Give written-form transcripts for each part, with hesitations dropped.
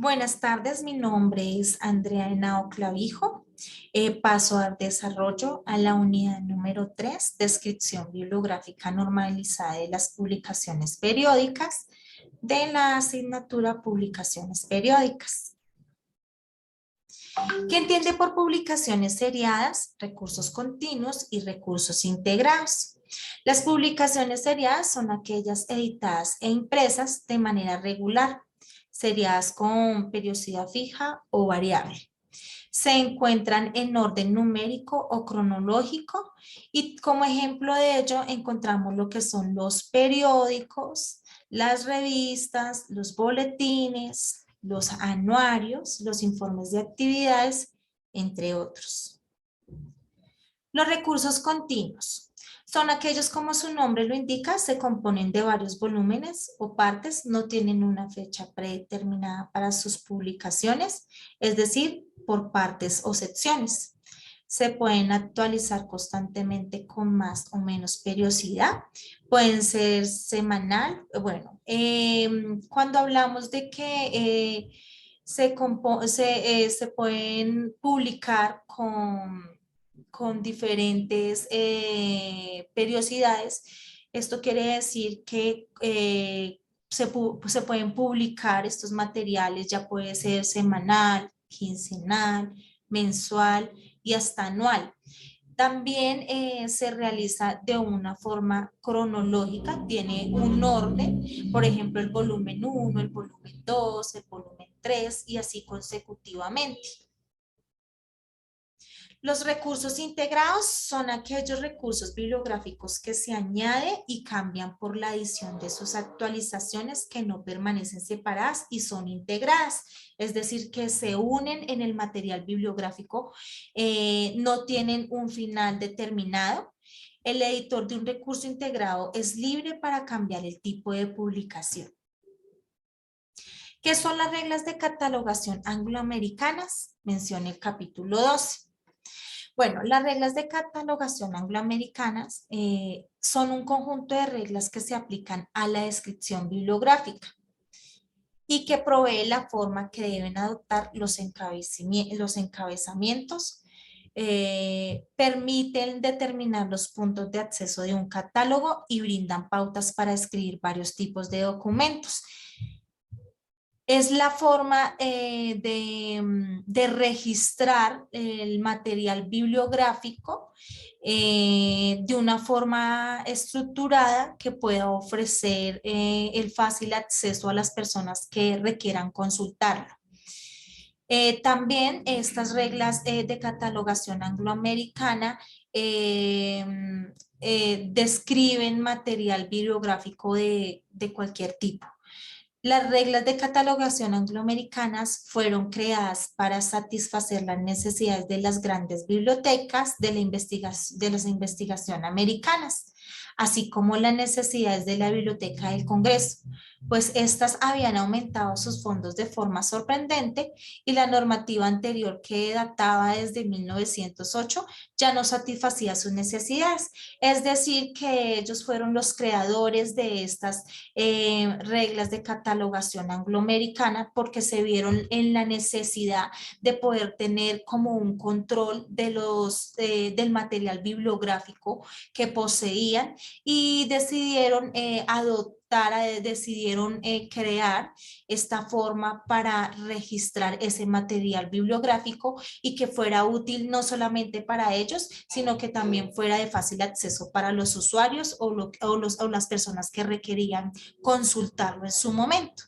Buenas tardes, mi nombre es Andrea Henao Clavijo. Paso al desarrollo a la unidad número 3, descripción bibliográfica normalizada de las publicaciones periódicas de la asignatura Publicaciones Periódicas. ¿Qué entiende por publicaciones seriadas, recursos continuos y recursos integrados? Las publicaciones seriadas son aquellas editadas e impresas de manera regular, seriadas con periodicidad fija o variable. Se encuentran en orden numérico o cronológico y como ejemplo de ello encontramos lo que son los periódicos, las revistas, los boletines, los anuarios, los informes de actividades, entre otros. Los recursos continuos son aquellos, como su nombre lo indica, se componen de varios volúmenes o partes, no tienen una fecha predeterminada para sus publicaciones, es decir, por partes o secciones. Se pueden actualizar constantemente con más o menos periodicidad, pueden ser semanal. Bueno, cuando hablamos de que se pueden publicar con diferentes periodicidades. Esto quiere decir que se pueden publicar estos materiales, ya puede ser semanal, quincenal, mensual y hasta anual. También se realiza de una forma cronológica, tiene un orden, por ejemplo, el volumen 1, el volumen 2, el volumen 3 y así consecutivamente. Los recursos integrados son aquellos recursos bibliográficos que se añaden y cambian por la adición de sus actualizaciones que no permanecen separadas y son integradas, es decir, que se unen en el material bibliográfico, no tienen un final determinado. El editor de un recurso integrado es libre para cambiar el tipo de publicación. ¿Qué son las reglas de catalogación angloamericanas? Menciona el capítulo 12. Bueno, las reglas de catalogación angloamericanas son un conjunto de reglas que se aplican a la descripción bibliográfica y que provee la forma que deben adoptar los encabezamientos, permiten determinar los puntos de acceso de un catálogo y brindan pautas para escribir varios tipos de documentos. Es la forma de registrar el material bibliográfico de una forma estructurada que pueda ofrecer el fácil acceso a las personas que requieran consultarlo. También estas reglas de catalogación angloamericana describen material bibliográfico de cualquier tipo. Las reglas de catalogación angloamericanas fueron creadas para satisfacer las necesidades de las grandes bibliotecas de las investigación americanas, así como las necesidades de la Biblioteca del Congreso, pues estas habían aumentado sus fondos de forma sorprendente y la normativa anterior, que databa desde 1908, ya no satisfacía sus necesidades. Es decir, que ellos fueron los creadores de estas reglas de catalogación angloamericana porque se vieron en la necesidad de poder tener como un control de del material bibliográfico que poseían y decidieron decidieron crear esta forma para registrar ese material bibliográfico y que fuera útil no solamente para ellos, sino que también fuera de fácil acceso para los usuarios o las personas que requerían consultarlo en su momento.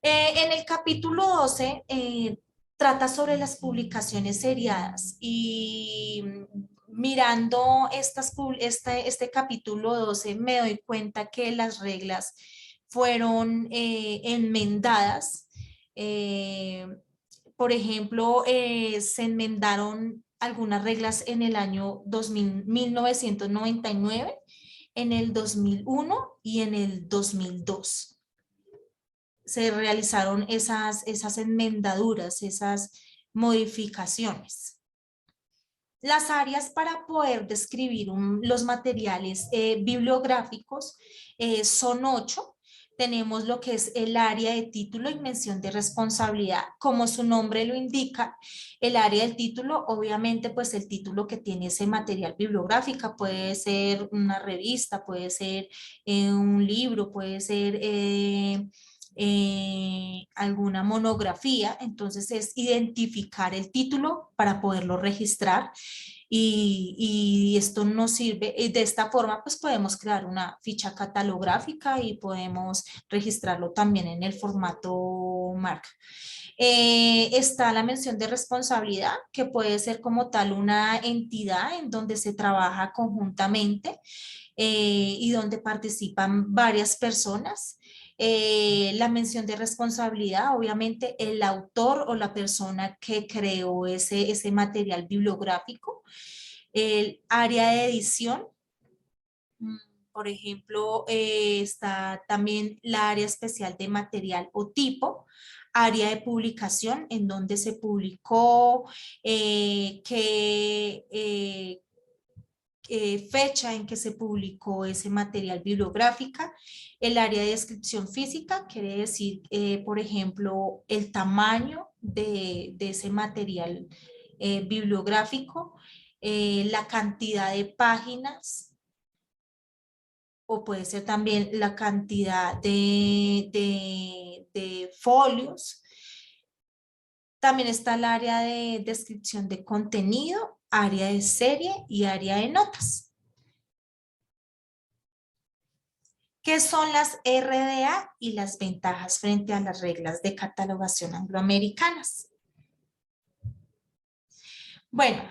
En el capítulo 12 trata sobre las publicaciones seriadas y mirando este capítulo 12 me doy cuenta que las reglas fueron enmendadas. Por ejemplo, se enmendaron algunas reglas en el año 1999, en el 2001 y en el 2002. Se realizaron esas enmendaduras, esas modificaciones. Las áreas para poder describir los materiales bibliográficos son 8. tenemos lo que es el área de título y mención de responsabilidad. Como su nombre lo indica, el área del título, obviamente, pues el título que tiene ese material bibliográfico puede ser una revista, puede ser un libro, puede ser alguna monografía. Entonces es identificar el título para poderlo registrar. Y esto nos sirve, y de esta forma pues podemos crear una ficha catalográfica y podemos registrarlo también en el formato marca. Está la mención de responsabilidad, que puede ser como tal una entidad en donde se trabaja conjuntamente y donde participan varias personas. La mención de responsabilidad, obviamente el autor o la persona que creó ese material bibliográfico. El área de edición, mm, por ejemplo, está también la área especial de material o tipo, área de publicación, en donde se publicó, fecha en que se publicó ese material bibliográfico. El área de descripción física quiere decir, por ejemplo, el tamaño de ese material bibliográfico, la cantidad de páginas, o puede ser también la cantidad de folios. También está el área de descripción de contenido, área de serie y área de notas. ¿Qué son las RDA y las ventajas frente a las reglas de catalogación angloamericanas? Bueno,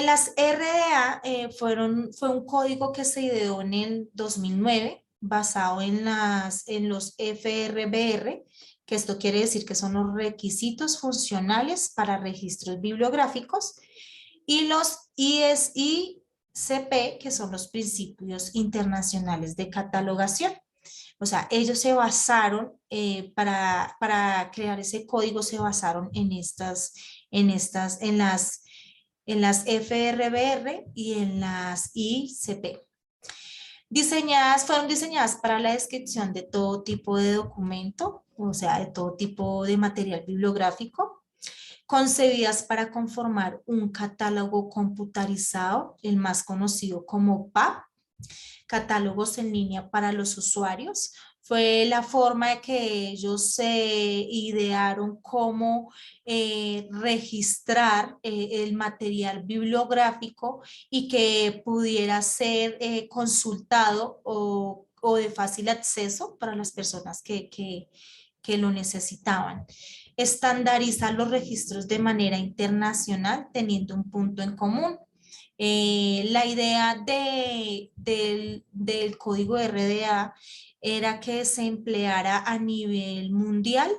las RDA fue un código que se ideó en el 2009 basado en los FRBR, que esto quiere decir que son los requisitos funcionales para registros bibliográficos, y los ISICP, que son los principios internacionales de catalogación. O sea, ellos se basaron, para crear ese código, se basaron en las FRBR y en las ICP. Fueron diseñadas para la descripción de todo tipo de documento, o sea, de todo tipo de material bibliográfico, concebidas para conformar un catálogo computarizado, el más conocido como PAP, catálogos en línea para los usuarios. Fue la forma de que ellos se idearon cómo registrar el material bibliográfico y que pudiera ser consultado o de fácil acceso para las personas que lo necesitaban. Estandarizar los registros de manera internacional teniendo un punto en común. La idea del código RDA era que se empleara a nivel mundial,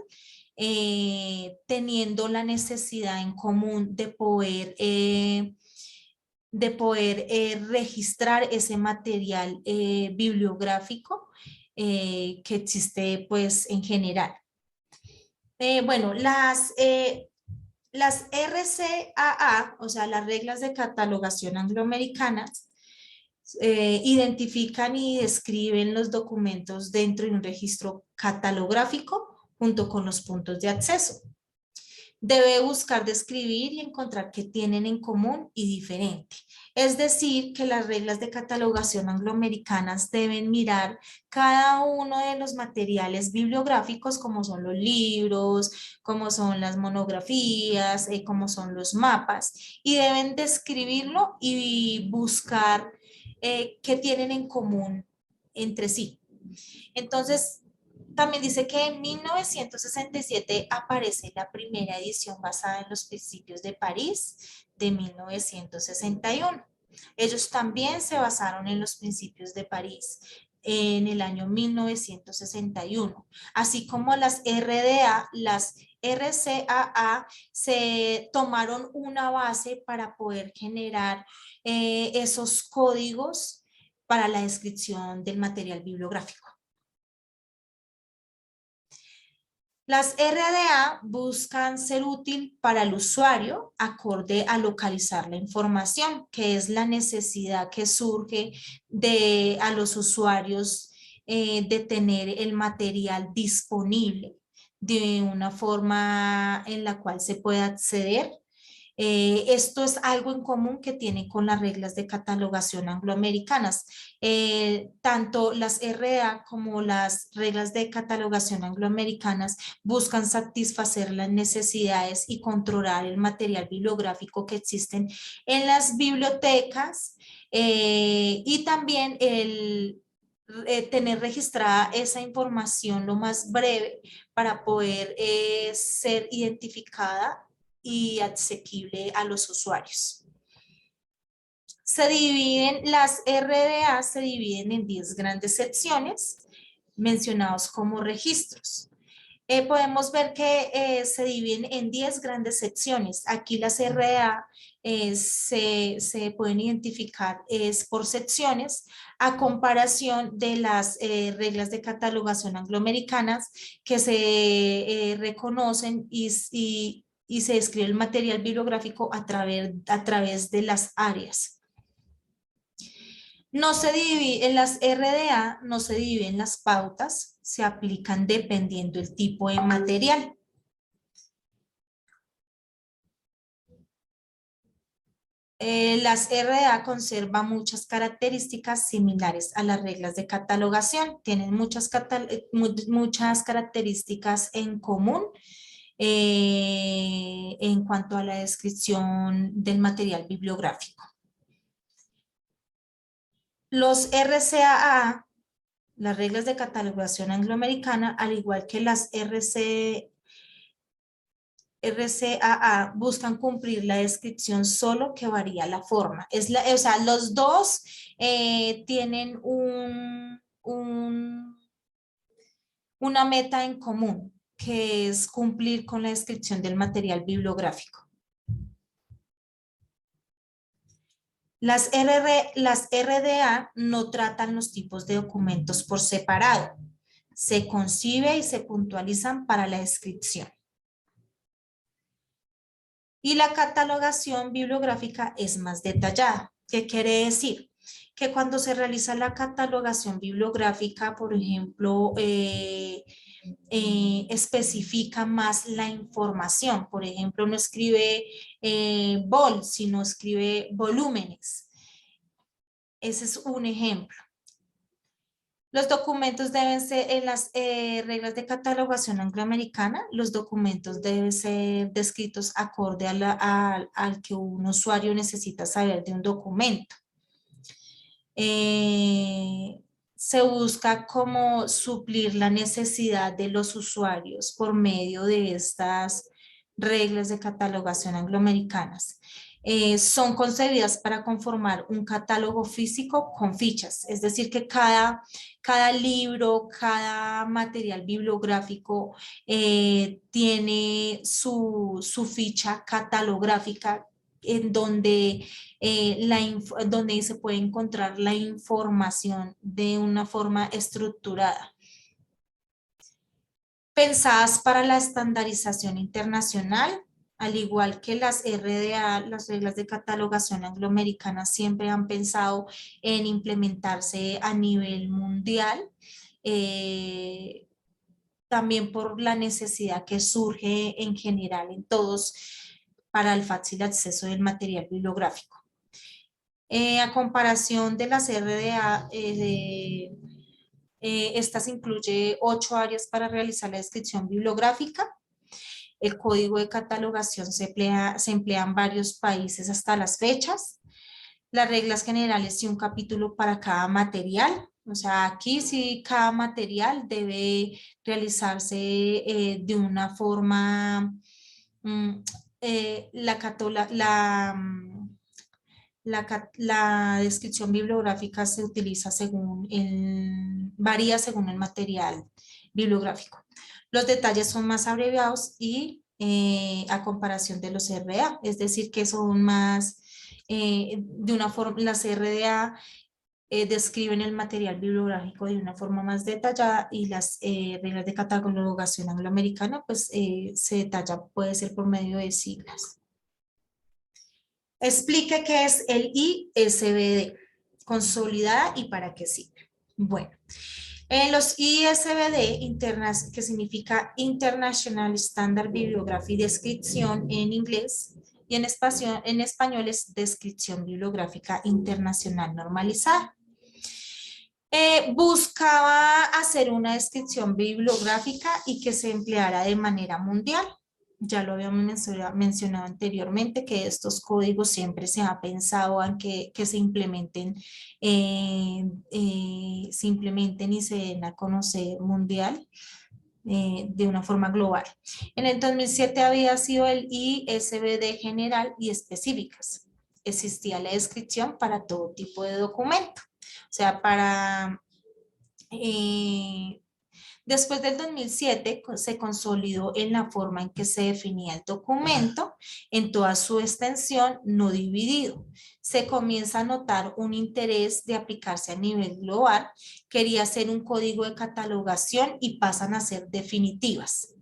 teniendo la necesidad en común de poder registrar ese material bibliográfico que existe pues en general. Bueno, las RCAA, o sea, las reglas de catalogación angloamericanas, identifican y describen los documentos dentro de un registro catalográfico junto con los puntos de acceso. Debe buscar describir y encontrar qué tienen en común y diferente. Es decir, que las reglas de catalogación angloamericanas deben mirar cada uno de los materiales bibliográficos, como son los libros, como son las monografías, como son los mapas, y deben describirlo y buscar qué tienen en común entre sí. Entonces, también dice que en 1967 aparece la primera edición basada en los principios de París de 1961. Ellos también se basaron en los principios de París en el año 1961, así como las RDA, las RCAA se tomaron una base para poder generar esos códigos para la descripción del material bibliográfico. Las RDA buscan ser útil para el usuario acorde a localizar la información, que es la necesidad que surge a los usuarios de tener el material disponible de una forma en la cual se pueda acceder. Esto es algo en común que tiene con las reglas de catalogación angloamericanas. Tanto las RDA como las reglas de catalogación angloamericanas buscan satisfacer las necesidades y controlar el material bibliográfico que existen en las bibliotecas y también tener registrada esa información lo más breve para poder ser identificada y asequible a los usuarios. Las RDA se dividen en 10 grandes secciones mencionados como registros. Podemos ver que se dividen en 10 grandes secciones. Aquí las RDA se pueden identificar por secciones a comparación de las reglas de catalogación angloamericanas que se reconocen y se describe el material bibliográfico a través de las áreas. No se divide, en las RDA no se dividen las pautas, se aplican dependiendo del tipo de material. Las RDA conservan muchas características similares a las reglas de catalogación, tienen muchas características en común en cuanto a la descripción del material bibliográfico. Los RCAA, las reglas de catalogación angloamericana, al igual que las RCAA, buscan cumplir la descripción solo que varía la forma. O sea, los dos tienen una meta en común, que es cumplir con la descripción del material bibliográfico. Las RDA no tratan los tipos de documentos por separado. Se concibe y se puntualizan para la descripción. Y la catalogación bibliográfica es más detallada. ¿Qué quiere decir? Que cuando se realiza la catalogación bibliográfica, por ejemplo, especifica más la información. Por ejemplo, no escribe vol, sino escribe volúmenes. Ese es un ejemplo. Los documentos deben ser, en las reglas de catalogación angloamericana, los documentos deben ser descritos acorde al que un usuario necesita saber de un documento. Se busca como suplir la necesidad de los usuarios por medio de estas reglas de catalogación angloamericanas. Son concebidas para conformar un catálogo físico con fichas, es decir, que cada libro, cada material bibliográfico tiene su ficha catalográfica en donde, donde se puede encontrar la información de una forma estructurada. Pensadas para la estandarización internacional, al igual que las RDA, las reglas de catalogación angloamericanas siempre han pensado en implementarse a nivel mundial, también por la necesidad que surge en general en todos para el fácil acceso del material bibliográfico. A comparación de las RDA, estas incluye 8 áreas para realizar la descripción bibliográfica. El código de catalogación se emplea en varios países hasta las fechas. Las reglas generales y un capítulo para cada material. O sea, aquí sí cada material debe realizarse de una forma, la descripción bibliográfica se utiliza varía según el material bibliográfico. Los detalles son más abreviados y a comparación de los RDA, es decir, que son más, de una forma, las RDA describen el material bibliográfico de una forma más detallada y las reglas de catalogación angloamericana pues se detalla, puede ser por medio de siglas. Explique qué es el ISBD, consolidada y para qué sirve. Bueno, Los ISBD, que significa International Standard Bibliography Description en inglés, y en español es Descripción Bibliográfica Internacional Normalizada. Buscaba hacer una descripción bibliográfica y que se empleara de manera mundial. Ya lo habíamos mencionado anteriormente, que estos códigos siempre se ha pensado en que se implementen y se den a conocer mundial de una forma global. En el 2007 había sido el ISBD general y específicas. Existía la descripción para todo tipo de documento. O sea, después del 2007 se consolidó en la forma en que se definía el documento en toda su extensión no dividido. Se comienza a notar un interés de aplicarse a nivel global, quería ser un código de catalogación y pasan a ser definitivas.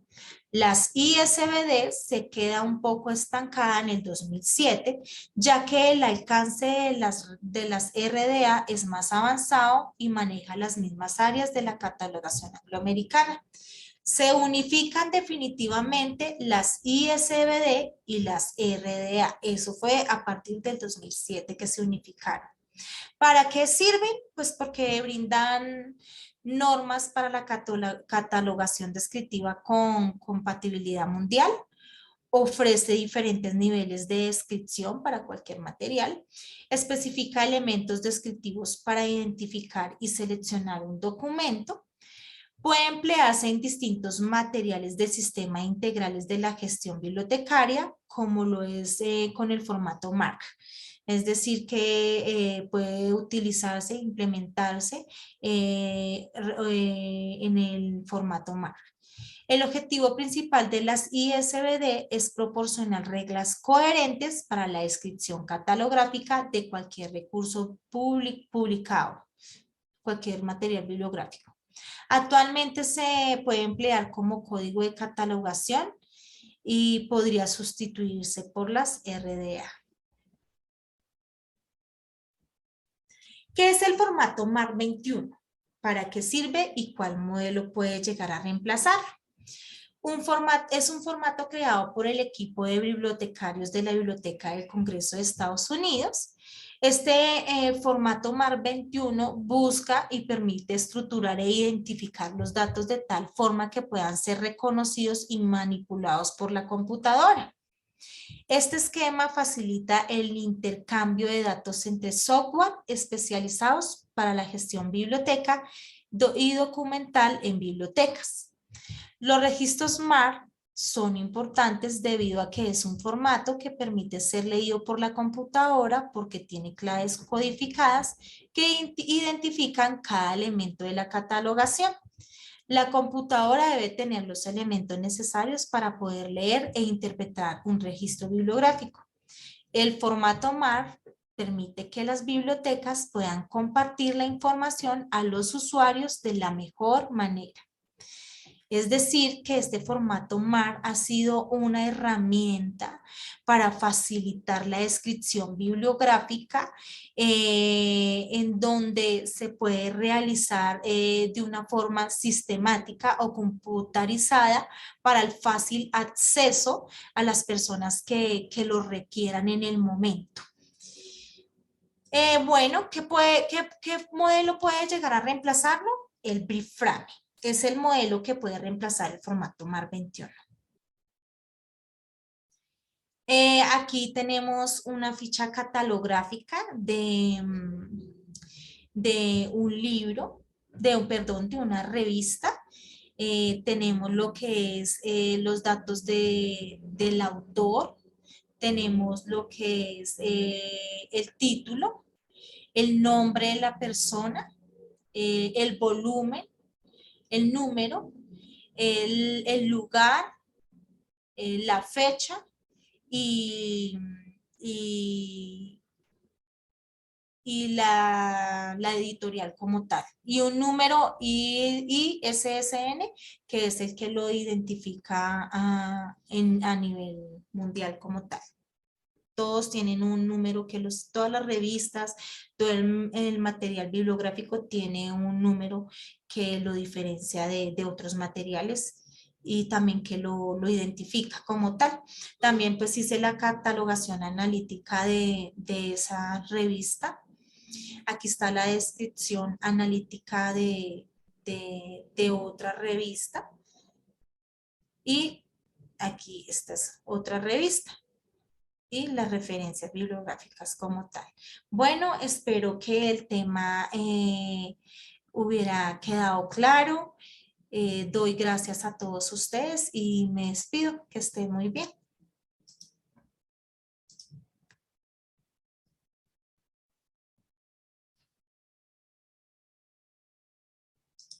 Las ISBD se queda un poco estancada en el 2007, ya que el alcance de las RDA es más avanzado y maneja las mismas áreas de la catalogación angloamericana. Se unifican definitivamente las ISBD y las RDA. Eso fue a partir del 2007 que se unificaron. ¿Para qué sirven? Pues porque brindan normas para la catalogación descriptiva con compatibilidad mundial, ofrece diferentes niveles de descripción para cualquier material, especifica elementos descriptivos para identificar y seleccionar un documento, puede emplearse en distintos materiales del sistema integrales de la gestión bibliotecaria, como lo es con el formato MARC. Es decir, que puede utilizarse, implementarse en el formato MARC. El objetivo principal de las ISBD es proporcionar reglas coherentes para la descripción catalográfica de cualquier recurso publicado, cualquier material bibliográfico. Actualmente se puede emplear como código de catalogación y podría sustituirse por las RDA. ¿Qué es el formato MARC 21? ¿Para qué sirve y cuál modelo puede llegar a reemplazar? Es un formato creado por el equipo de bibliotecarios de la Biblioteca del Congreso de Estados Unidos. Este formato MARC 21 busca y permite estructurar e identificar los datos de tal forma que puedan ser reconocidos y manipulados por la computadora. Este esquema facilita el intercambio de datos entre software especializados para la gestión biblioteca y documental en bibliotecas. Los registros MARC son importantes debido a que es un formato que permite ser leído por la computadora porque tiene claves codificadas que identifican cada elemento de la catalogación. La computadora debe tener los elementos necesarios para poder leer e interpretar un registro bibliográfico. El formato MARC permite que las bibliotecas puedan compartir la información a los usuarios de la mejor manera. Es decir, que este formato MARC ha sido una herramienta para facilitar la descripción bibliográfica en donde se puede realizar de una forma sistemática o computarizada para el fácil acceso a las personas que lo requieran en el momento. Bueno, ¿qué modelo puede llegar a reemplazarlo? El BibFrame. Es el modelo que puede reemplazar el formato MARC 21. Aquí tenemos una ficha catalográfica de un libro, de una revista. Tenemos lo que es los datos del autor, tenemos lo que es el título, el nombre de la persona, el volumen, el número, el lugar, la fecha y la editorial como tal. Y un número ISSN, que es el que lo identifica a nivel mundial como tal. todos tienen un número todas las revistas, todo el material bibliográfico tiene un número que lo diferencia de otros materiales y también que lo identifica como tal. También pues hice la catalogación analítica de esa revista. Aquí está la descripción analítica de otra revista y aquí esta es otra revista y las referencias bibliográficas como tal. Bueno, espero que el tema hubiera quedado claro. Doy gracias a todos ustedes y me despido. Que estén muy bien.